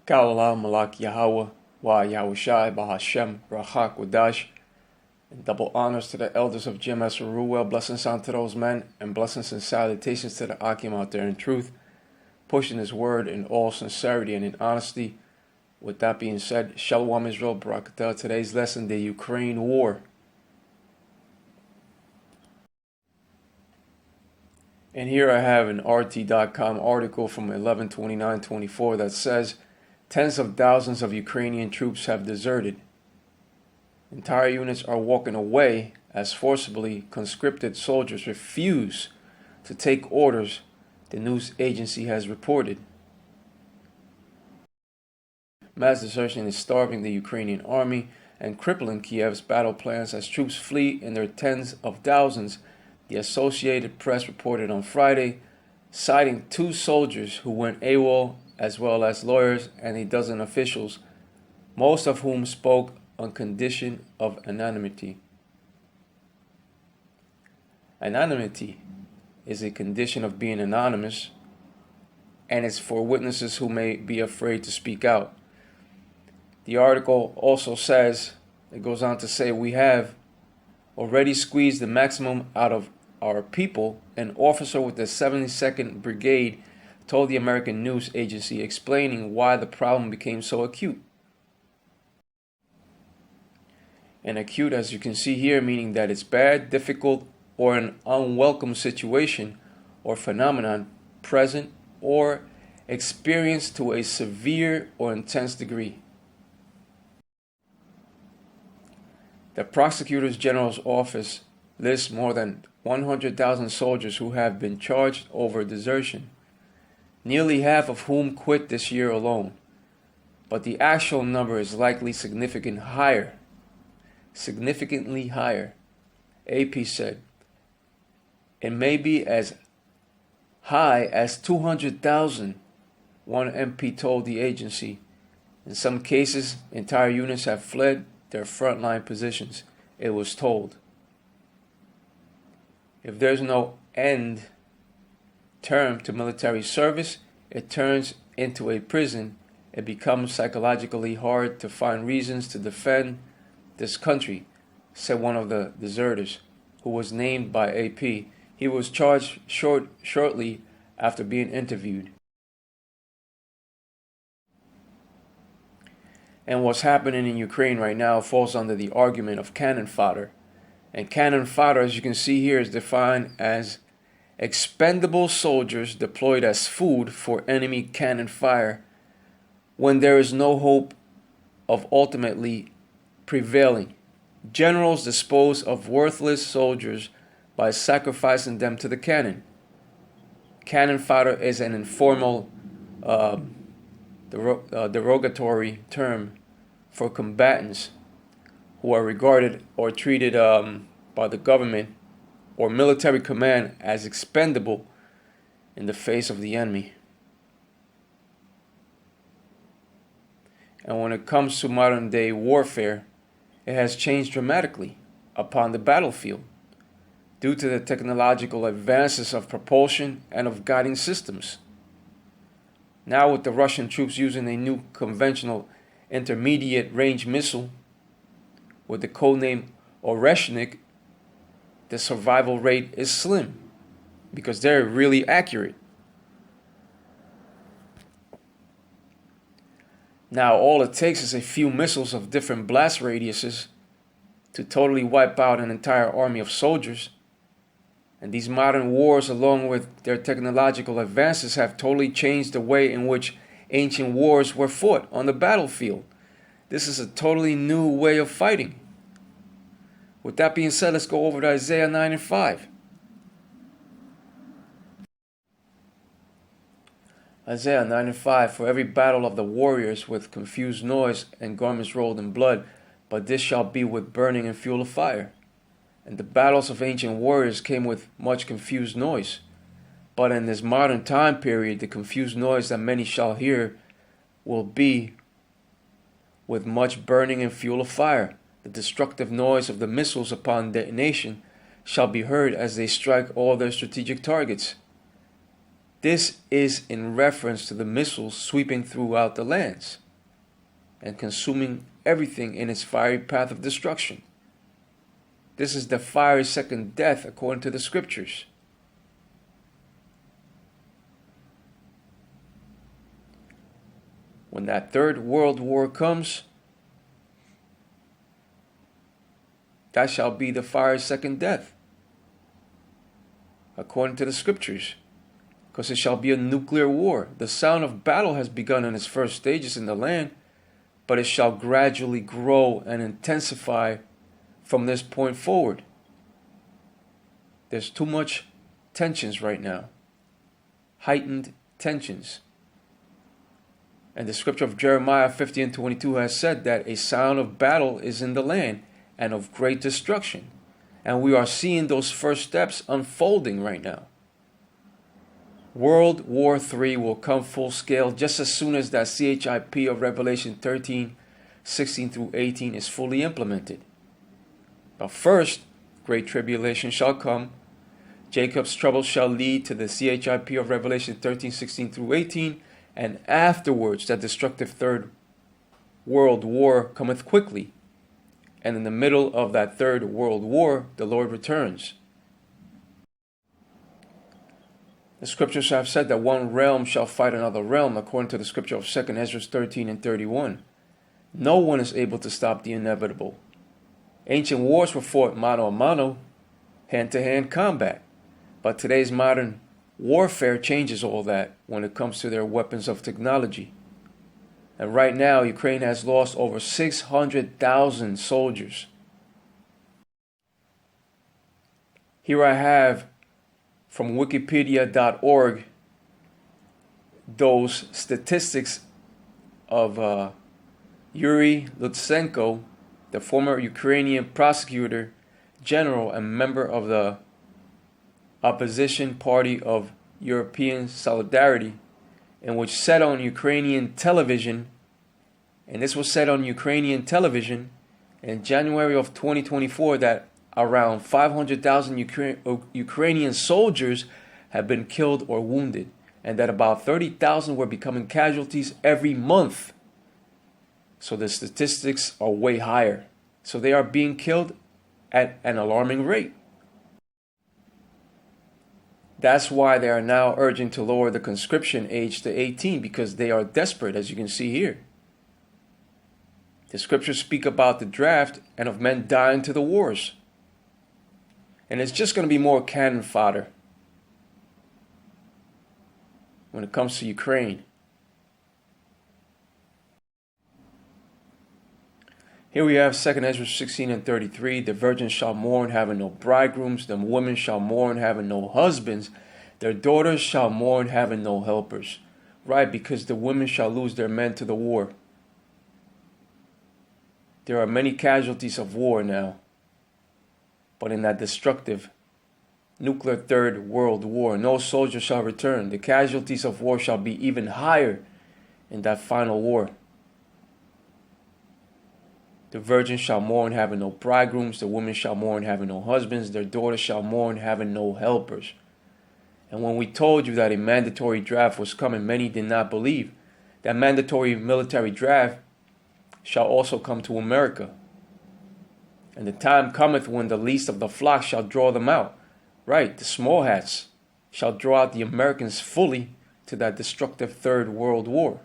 Ka'olam Malak Yahweh Wa Yahushai Bahashem Rachak Wadash. And double honors to the elders of GMS Ruel, blessings unto those men, and blessings and salutations to the Akim out there in truth, pushing his word in all sincerity and in honesty. With that being said, Shalom Israel, Barakatah. Today's lesson, the Ukraine War. And here I have an RT.com article from 11/29/24 that says, tens of thousands of Ukrainian troops have deserted. Entire units are walking away as forcibly conscripted soldiers refuse to take orders, the news agency has reported. Mass desertion is starving the Ukrainian army and crippling Kiev's battle plans as troops flee in their tens of thousands, the Associated Press reported on Friday, citing 2 soldiers who went AWOL, as well as lawyers and a dozen officials, most of whom spoke on condition of anonymity. Anonymity is a condition of being anonymous, and it's for witnesses who may be afraid to speak out. The article also says, it goes on to say, we have already squeezed the maximum out of our people. An officer with the 72nd Brigade told the American news agency, explaining why the problem became so acute. And acute, as you can see here, meaning that it's bad, difficult, or an unwelcome situation or phenomenon present or experienced to a severe or intense degree. The Prosecutor General's office lists more than 100,000 soldiers who have been charged over desertion, nearly half of whom quit this year alone. But the actual number is likely significantly higher, AP said. It may be as high as 200,000, one MP told the agency. In some cases, entire units have fled their frontline positions, it was told. If there's no end term to military service, it turns into a prison. It becomes psychologically hard to find reasons to defend this country, said one of the deserters, who was named by AP. He was charged shortly after being interviewed. And what's happening in Ukraine right now falls under the argument of cannon fodder. And cannon fodder, as you can see here, is defined as expendable soldiers deployed as food for enemy cannon fire when there is no hope of ultimately prevailing. Generals dispose of worthless soldiers by sacrificing them to the cannon. Cannon fodder is an informal, derogatory term for combatants who are regarded or treated by the government or military command as expendable in the face of the enemy. And when it comes to modern day warfare, it has changed dramatically upon the battlefield due to the technological advances of propulsion and of guiding systems. Now with the Russian troops using a new conventional intermediate range missile with the codename Oreshnik, the survival rate is slim because they're really accurate. Now all it takes is a few missiles of different blast radiuses to totally wipe out an entire army of soldiers. And these modern wars, along with their technological advances, have totally changed the way in which ancient wars were fought on the battlefield. This is a totally new way of fighting. With that being said, let's go over to Isaiah 9 and 5. Isaiah 9 and 5, for every battle of the warriors with confused noise and garments rolled in blood, but this shall be with burning and fuel of fire. And the battles of ancient warriors came with much confused noise. But in this modern time period, the confused noise that many shall hear will be with much burning and fuel of fire. The destructive noise of the missiles upon detonation shall be heard as they strike all their strategic targets. This is in reference to the missiles sweeping throughout the lands and consuming everything in its fiery path of destruction. This is the fiery second death according to the scriptures. When that third world war comes, that shall be the fiery second death, according to the scriptures, because it shall be a nuclear war. The sound of battle has begun in its first stages in the land, but it shall gradually grow and intensify from this point forward. There's too much tensions right now, heightened tensions. And the scripture of Jeremiah 50 and 22 has said that a sound of battle is in the land and of great destruction. And we are seeing those first steps unfolding right now. World War III will come full scale just as soon as that CHIP of Revelation 13, 16 through 18 is fully implemented. But first, great tribulation shall come. Jacob's trouble shall lead to the CHIP of Revelation 13, 16 through 18. And afterwards, that destructive third world war cometh quickly. And in the middle of that third world war, the Lord returns. The scriptures have said that one realm shall fight another realm, according to the scripture of 2 Esdras 13 and 31. No one is able to stop the inevitable. Ancient wars were fought mano a mano, hand-to-hand combat. But today's modern warfare changes all that when it comes to their weapons of technology. And right now, Ukraine has lost over 600,000 soldiers. Here I have from wikipedia.org those statistics of Yuri Lutsenko, the former Ukrainian prosecutor general and member of the opposition party of European Solidarity, in which said on Ukrainian television, and this was said on Ukrainian television in January of 2024, that around 500,000 Ukrainian soldiers have been killed or wounded, and that about 30,000 were becoming casualties every month. So the statistics are way higher. So they are being killed at an alarming rate. That's why they are now urging to lower the conscription age to 18, because they are desperate, as you can see here. The scriptures speak about the draft and of men dying to the wars. And it's just going to be more cannon fodder when it comes to Ukraine. Here we have 2 Esdras 16 and 33. The virgins shall mourn, having no bridegrooms. The women shall mourn, having no husbands. Their daughters shall mourn, having no helpers. Right, because the women shall lose their men to the war. There are many casualties of war now. But in that destructive nuclear third world war, no soldier shall return. The casualties of war shall be even higher in that final war. The virgins shall mourn, having no bridegrooms. The women shall mourn, having no husbands. Their daughters shall mourn, having no helpers. And when we told you that a mandatory draft was coming, many did not believe. That mandatory military draft shall also come to America. And the time cometh when the least of the flock shall draw them out. Right, the small hats shall draw out the Americans fully to that destructive third world war.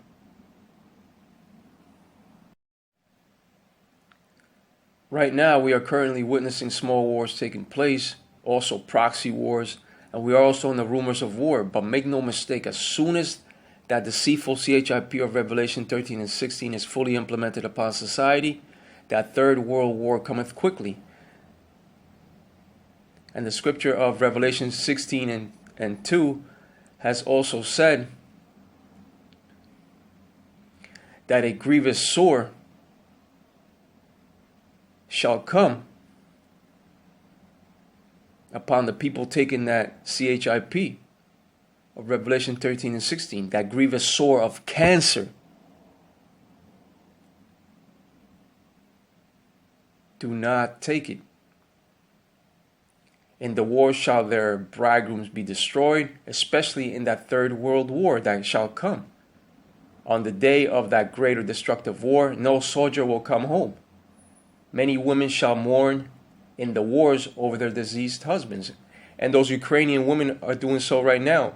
Right now, we are currently witnessing small wars taking place, also proxy wars, and we are also in the rumors of war. But make no mistake, as soon as that deceitful CHIP of Revelation 13 and 16 is fully implemented upon society, that third world war cometh quickly. And the scripture of Revelation 16 and 2 has also said that a grievous sore shall come upon the people taking that CHIP of Revelation 13 and 16, that grievous sore of cancer. Do not take it. In the war shall their bridegrooms be destroyed, especially in that third world war that shall come. On the day of that great or destructive war, no soldier will come home. Many women shall mourn in the wars over their deceased husbands. And those Ukrainian women are doing so right now.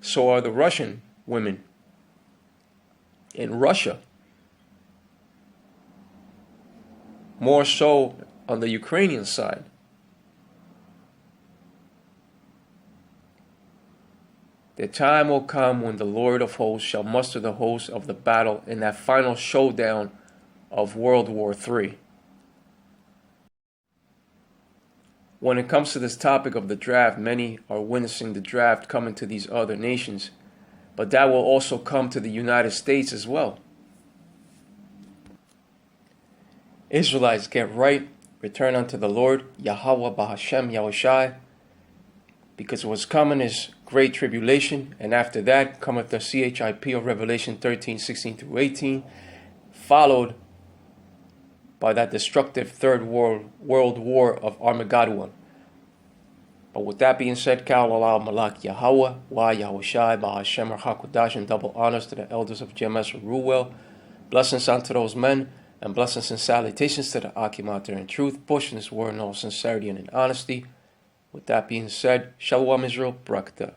So are the Russian women in Russia. More so on the Ukrainian side. The time will come when the Lord of hosts shall muster the hosts of the battle in that final showdown of World War III. When it comes to this topic of the draft, many are witnessing the draft coming to these other nations, but that will also come to the United States as well. Israelites, get right, return unto the Lord, Yahweh Bahashem Yahushai, because what's coming is great tribulation, and after that cometh the CHIP of Revelation 13:16 through 18, followed by that destructive third world war of Armageddon. But with that being said, Kal Allah Malak Yahweh, Wa Yahushai, Bahashem HaKodash, and double honors to the elders of GMS Ruwell. Blessings unto those men, and blessings and salutations to the Akim out there in truth, pushing this word in all sincerity and in honesty. With that being said, Shalom Israel, Brakta.